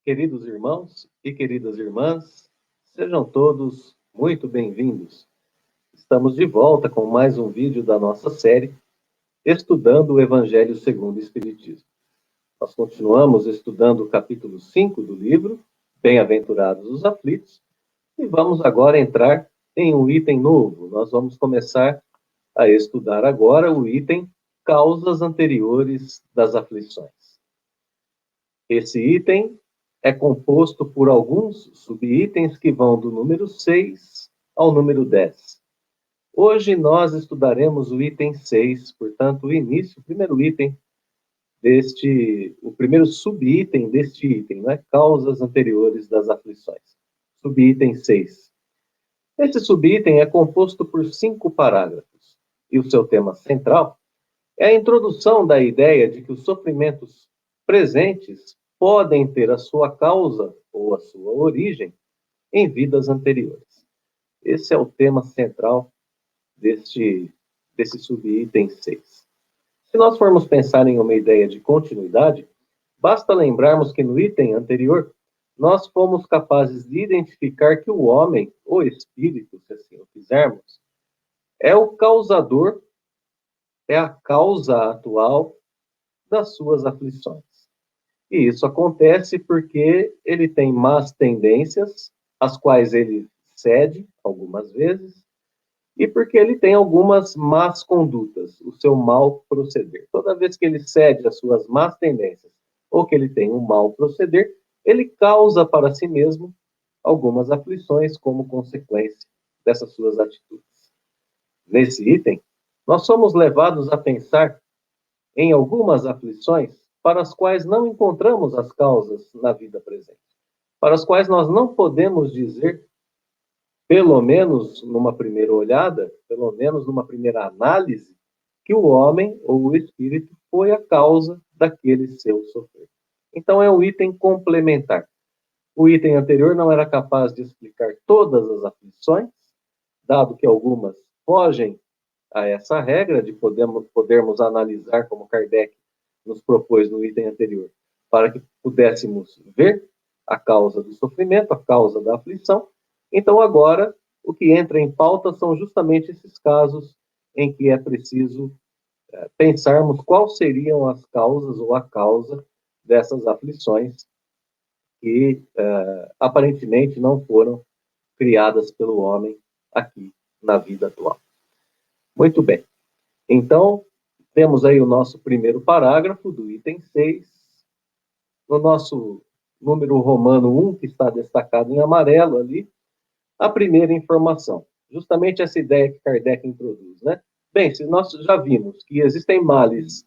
Queridos irmãos e queridas irmãs, sejam todos muito bem-vindos. Estamos de volta com mais um vídeo da nossa série, Estudando o Evangelho segundo o Espiritismo. Nós continuamos estudando o capítulo 5 do livro, Bem-aventurados os aflitos, e vamos agora entrar em um item novo. Nós vamos começar a estudar agora o item Causas anteriores das aflições. Esse item é composto por alguns subitens que vão do número 6 ao número 10. Hoje nós estudaremos o item 6, portanto, o início, o primeiro item o primeiro subitem deste item, né? Causas anteriores das aflições. Subitem 6. Este subitem é composto por 5 parágrafos, e o seu tema central é a introdução da ideia de que os sofrimentos presentes podem ter a sua causa ou a sua origem em vidas anteriores. Esse é o tema central desse subitem 6. Se nós formos pensar em uma ideia de continuidade, basta lembrarmos que no item anterior, nós fomos capazes de identificar que o homem, ou espírito, se assim o quisermos, é o causador, é a causa atual das suas aflições. E isso acontece porque ele tem más tendências, às quais ele cede algumas vezes, e porque ele tem algumas más condutas, o seu mal proceder. Toda vez que ele cede às suas más tendências, ou que ele tem um mal proceder, ele causa para si mesmo algumas aflições como consequência dessas suas atitudes. Nesse item, nós somos levados a pensar em algumas aflições para as quais não encontramos as causas na vida presente, para as quais nós não podemos dizer, pelo menos numa primeira olhada, pelo menos numa primeira análise, que o homem ou o espírito foi a causa daquele seu sofrer. Então é um item complementar. O item anterior não era capaz de explicar todas as aflições, dado que algumas fogem a essa regra de podermos analisar, como Kardec nos propôs no item anterior, para que pudéssemos ver a causa do sofrimento, a causa da aflição. Então, agora, o que entra em pauta são justamente esses casos em que é preciso pensarmos quais seriam as causas ou a causa dessas aflições que aparentemente não foram criadas pelo homem aqui na vida atual. Muito bem. Então, temos aí o nosso primeiro parágrafo do item 6. No nosso número romano 1, que está destacado em amarelo ali, a primeira informação. Justamente essa ideia que Kardec introduz, né? Bem, se nós já vimos que existem males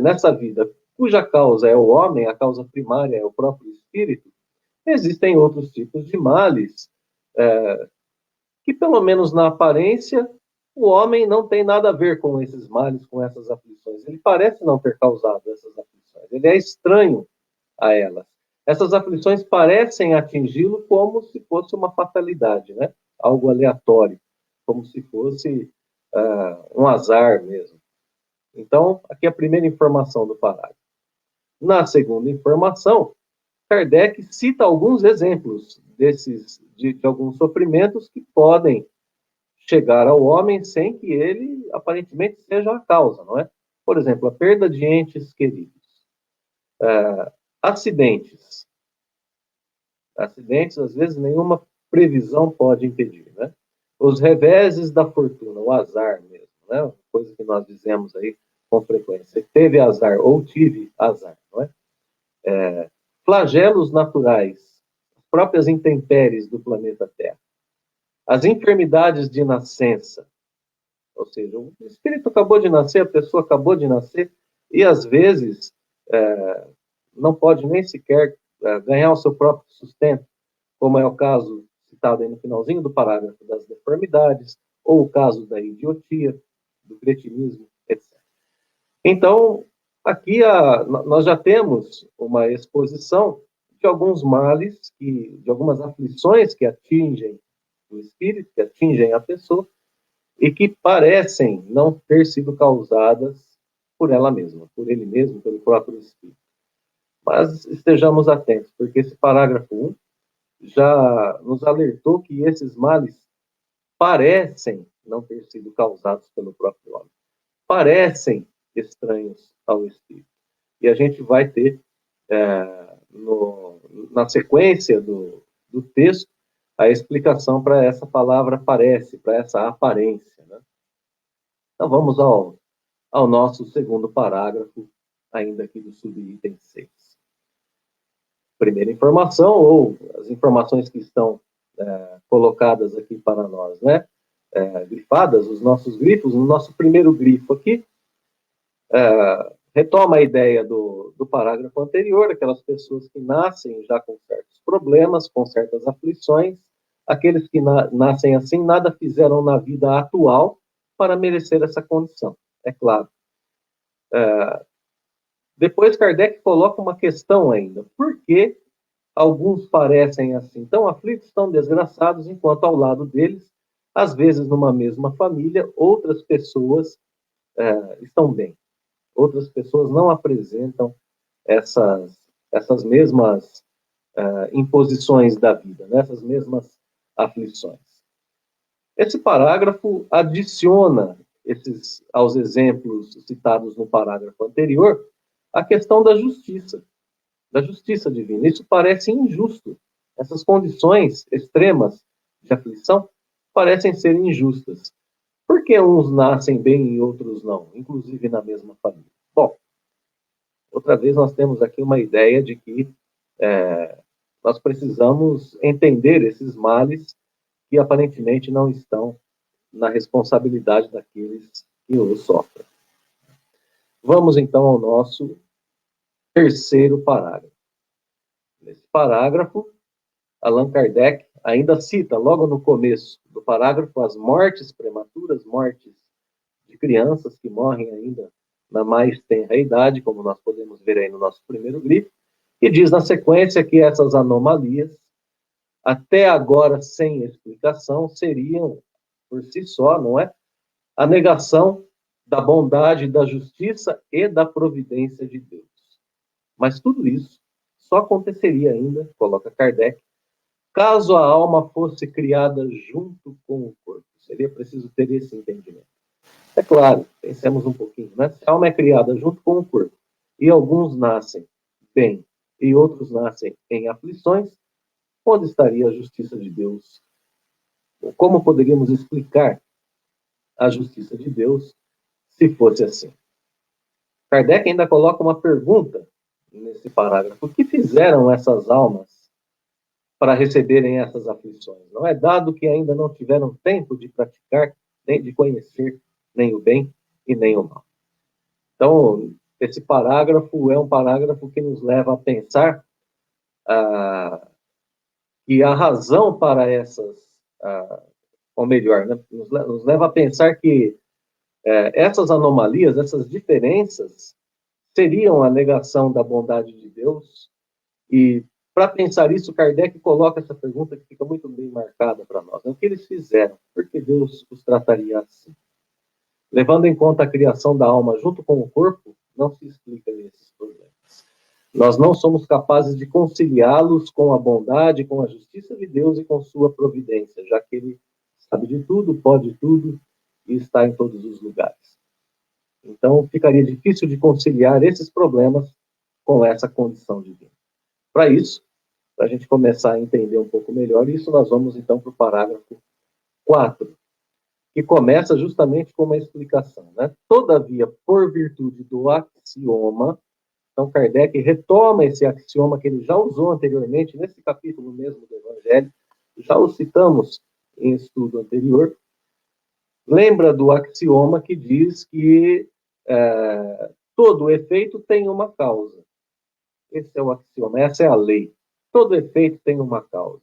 nessa vida cuja causa é o homem, a causa primária é o próprio espírito, existem outros tipos de males que, pelo menos na aparência, o homem não tem nada a ver com esses males, com essas aflições. Ele parece não ter causado essas aflições. Ele é estranho a elas. Essas aflições parecem atingi-lo como se fosse uma fatalidade, né? Algo aleatório, como se fosse um azar mesmo. Então, aqui é a primeira informação do parágrafo. Na segunda informação, Kardec cita alguns exemplos de alguns sofrimentos que podem chegar ao homem sem que ele, aparentemente, seja a causa, não é? Por exemplo, a perda de entes queridos. Acidentes. Acidentes, às vezes, nenhuma previsão pode impedir, né? Os reveses da fortuna, o azar mesmo, né? Coisa que nós dizemos aí com frequência. Teve azar ou tive azar, não é? Flagelos naturais, as próprias intempéries do planeta Terra. As enfermidades de nascença, ou seja, o espírito acabou de nascer, a pessoa acabou de nascer, e às vezes não pode nem sequer ganhar o seu próprio sustento, como é o caso citado aí no finalzinho do parágrafo das deformidades, ou o caso da idiotia, do cretinismo, etc. Então, aqui nós já temos uma exposição de alguns males, de algumas aflições que atingem o espírito, que atingem a pessoa, e que parecem não ter sido causadas por ela mesma, por ele mesmo, pelo próprio espírito. Mas estejamos atentos, porque esse parágrafo 1 já nos alertou que esses males parecem não ter sido causados pelo próprio homem, parecem estranhos ao Espírito. E a gente vai ter, na sequência do texto, a explicação para essa palavra parece, para essa aparência. Né? Então vamos ao nosso segundo parágrafo, ainda aqui do subitem 6. Primeira informação, ou as informações que estão colocadas aqui para nós, né? Grifadas, os nossos grifos. No nosso primeiro grifo aqui, retoma a ideia do parágrafo anterior, aquelas pessoas que nascem já com certos problemas, com certas aflições, aqueles que nascem assim, nada fizeram na vida atual para merecer essa condição, é claro. Depois Kardec coloca uma questão ainda, por que alguns parecem assim, tão aflitos, tão desgraçados, enquanto ao lado deles, às vezes numa mesma família, outras pessoas estão bem. Outras pessoas não apresentam essas mesmas imposições da vida, né? Essas mesmas aflições. Esse parágrafo adiciona aos exemplos citados no parágrafo anterior a questão da justiça divina. Isso parece injusto. Essas condições extremas de aflição parecem ser injustas. Por que uns nascem bem e outros não, inclusive na mesma família? Bom, outra vez nós temos aqui uma ideia de que nós precisamos entender esses males que aparentemente não estão na responsabilidade daqueles que os sofrem. Vamos então ao nosso terceiro parágrafo. Nesse parágrafo, Allan Kardec ainda cita, logo no começo do parágrafo, as mortes prematuras, mortes de crianças que morrem ainda na mais tenra idade, como nós podemos ver aí no nosso primeiro grifo, e diz na sequência que essas anomalias, até agora sem explicação, seriam, por si só, não é? A negação da bondade, da justiça e da providência de Deus. Mas tudo isso só aconteceria ainda, coloca Kardec, caso a alma fosse criada junto com o corpo. Seria preciso ter esse entendimento. É claro, pensemos um pouquinho, né? Se a alma é criada junto com o corpo, e alguns nascem bem, e outros nascem em aflições, onde estaria a justiça de Deus? Como poderíamos explicar a justiça de Deus se fosse assim? Kardec ainda coloca uma pergunta nesse parágrafo. O que fizeram essas almas para receberem essas aflições? Não é dado que ainda não tiveram tempo de praticar, nem de conhecer nem o bem e nem o mal. Então, esse parágrafo é um parágrafo que nos leva a pensar que a razão para essas, ou melhor, né, nos leva a pensar que essas anomalias, essas diferenças, seriam a negação da bondade de Deus. E, para pensar isso, Kardec coloca essa pergunta que fica muito bem marcada para nós. O que eles fizeram? Por que Deus os trataria assim? Levando em conta a criação da alma junto com o corpo, não se explica esses problemas. Nós não somos capazes de conciliá-los com a bondade, com a justiça de Deus e com sua providência, já que Ele sabe de tudo, pode tudo e está em todos os lugares. Então, ficaria difícil de conciliar esses problemas com essa condição divina. Para isso, para a gente começar a entender um pouco melhor isso, nós vamos então para o parágrafo 4, que começa justamente com uma explicação, né? Todavia, por virtude do axioma, então Kardec retoma esse axioma que ele já usou anteriormente, nesse capítulo mesmo do Evangelho, já o citamos em estudo anterior. Lembra do axioma que diz que todo efeito tem uma causa. Esse é o axioma, essa é a lei. Todo efeito tem uma causa.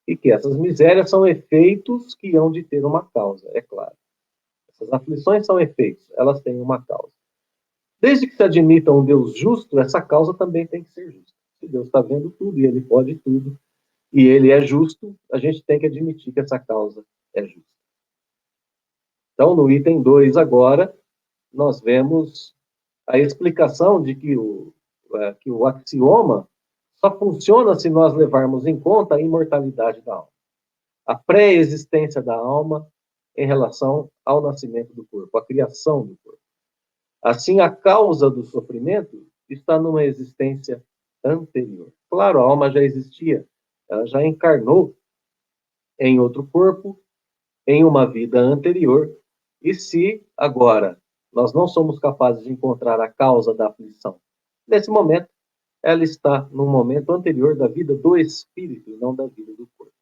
E que essas misérias são efeitos que hão de ter uma causa, é claro. Essas aflições são efeitos, elas têm uma causa. Desde que se admita um Deus justo, essa causa também tem que ser justa. Se Deus está vendo tudo e Ele pode tudo, e Ele é justo, a gente tem que admitir que essa causa é justa. Então, no item 2 agora, nós vemos a explicação de que o que o axioma só funciona se nós levarmos em conta a imortalidade da alma, a pré-existência da alma em relação ao nascimento do corpo, a criação do corpo. Assim, a causa do sofrimento está numa existência anterior. Claro, a alma já existia, ela já encarnou em outro corpo, em uma vida anterior, e se agora nós não somos capazes de encontrar a causa da aflição, nesse momento, ela está no momento anterior da vida do espírito e não da vida do corpo.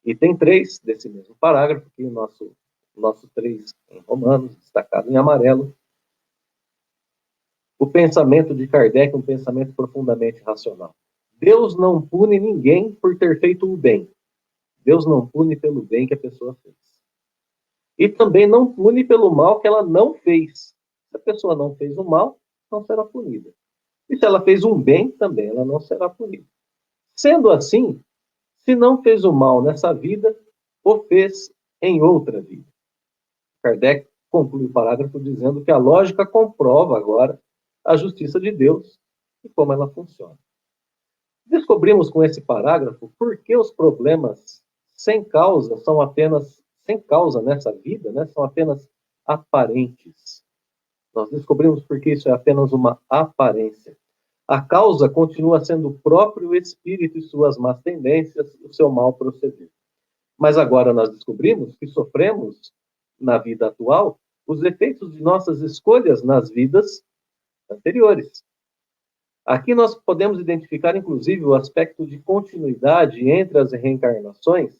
Item 3 desse mesmo parágrafo, que o nosso 3 em Romanos, destacado em amarelo, o pensamento de Kardec é um pensamento profundamente racional. Deus não pune ninguém por ter feito o bem. Deus não pune pelo bem que a pessoa fez. E também não pune pelo mal que ela não fez. Se a pessoa não fez o mal, não será punida. E se ela fez um bem, também ela não será punida. Sendo assim, se não fez o mal nessa vida, o fez em outra vida. Kardec conclui o parágrafo dizendo que a lógica comprova agora a justiça de Deus e como ela funciona. Descobrimos com esse parágrafo por que os problemas sem causa são apenas, sem causa nessa vida, né, são apenas aparentes. Nós descobrimos por que isso é apenas uma aparência. A causa continua sendo o próprio espírito e suas más tendências, o seu mau proceder. Mas agora nós descobrimos que sofremos, na vida atual, os efeitos de nossas escolhas nas vidas anteriores. Aqui nós podemos identificar, inclusive, o aspecto de continuidade entre as reencarnações,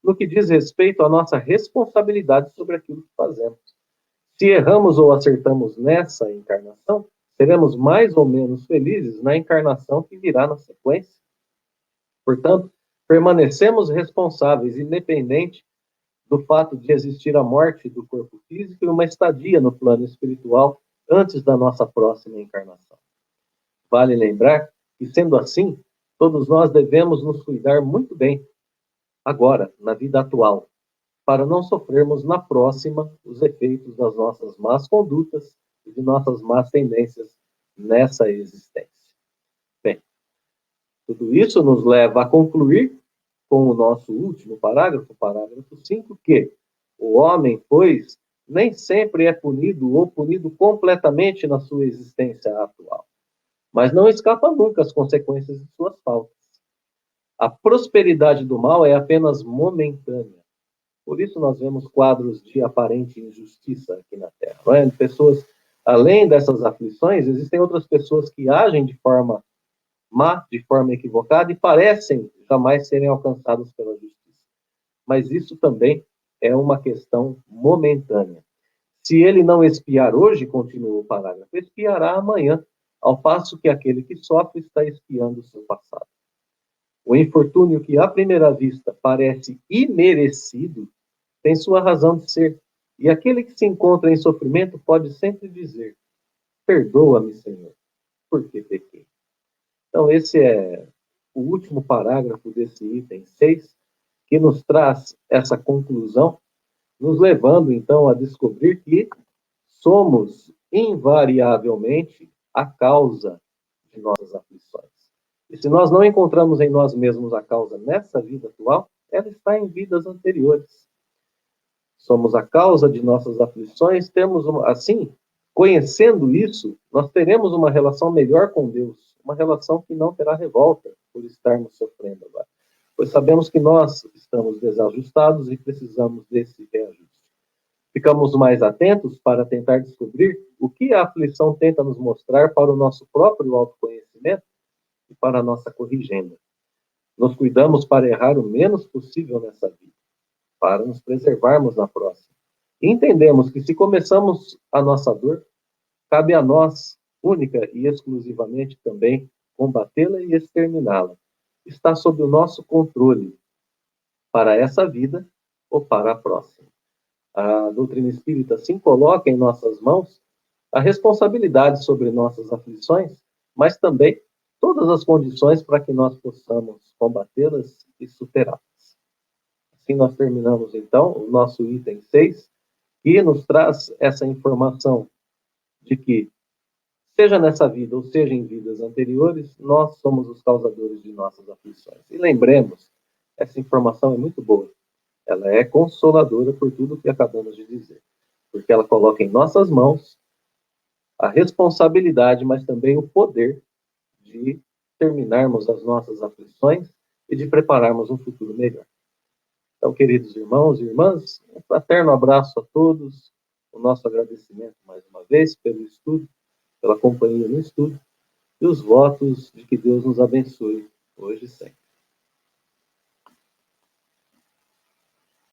no que diz respeito à nossa responsabilidade sobre aquilo que fazemos. Se erramos ou acertamos nessa encarnação, seremos mais ou menos felizes na encarnação que virá na sequência. Portanto, permanecemos responsáveis, independente do fato de existir a morte do corpo físico e uma estadia no plano espiritual antes da nossa próxima encarnação. Vale lembrar que, sendo assim, todos nós devemos nos cuidar muito bem, agora, na vida atual, para não sofrermos na próxima os efeitos das nossas más condutas e de nossas más tendências nessa existência. Bem, tudo isso nos leva a concluir com o nosso último parágrafo, parágrafo 5, que o homem, pois, nem sempre é punido ou punido completamente na sua existência atual, mas não escapa nunca às consequências de suas faltas. A prosperidade do mal é apenas momentânea. Por isso nós vemos quadros de aparente injustiça aqui na Terra. Não é? Pessoas, além dessas aflições, existem outras pessoas que agem de forma má, de forma equivocada, e parecem jamais serem alcançadas pela justiça. Mas isso também é uma questão momentânea. Se ele não expiar hoje, continua o parágrafo, expiará amanhã, ao passo que aquele que sofre está expiando o seu passado. O infortúnio que, à primeira vista, parece imerecido, tem sua razão de ser. E aquele que se encontra em sofrimento pode sempre dizer: perdoa-me, Senhor, porque pequei. Então, esse é o último parágrafo desse item 6, que nos traz essa conclusão, nos levando, então, a descobrir que somos, invariavelmente, a causa de nossas aflições. E se nós não encontramos em nós mesmos a causa nessa vida atual, ela está em vidas anteriores. Somos a causa de nossas aflições, temos, assim, conhecendo isso, nós teremos uma relação melhor com Deus, uma relação que não terá revolta por estarmos sofrendo agora. Pois sabemos que nós estamos desajustados e precisamos desse reajuste. Ficamos mais atentos para tentar descobrir o que a aflição tenta nos mostrar para o nosso próprio autoconhecimento e para a nossa corrigenda. Nos cuidamos para errar o menos possível nessa vida, para nos preservarmos na próxima. E entendemos que se começamos a nossa dor, cabe a nós, única e exclusivamente também, combatê-la e exterminá-la. Está sob o nosso controle para essa vida ou para a próxima. A doutrina espírita assim coloca em nossas mãos a responsabilidade sobre nossas aflições, mas também todas as condições para que nós possamos combatê-las e superá-las. Assim nós terminamos, então, o nosso item 6, que nos traz essa informação de que Seja nessa vida ou seja em vidas anteriores, nós somos os causadores de nossas aflições. E lembremos, essa informação é muito boa. Ela é consoladora por tudo que acabamos de dizer. Porque ela coloca em nossas mãos a responsabilidade, mas também o poder de terminarmos as nossas aflições e de prepararmos um futuro melhor. Então, queridos irmãos e irmãs, um fraterno abraço a todos, o nosso agradecimento mais uma vez pelo estudo, pela companhia no estudo, e os votos de que Deus nos abençoe hoje e sempre.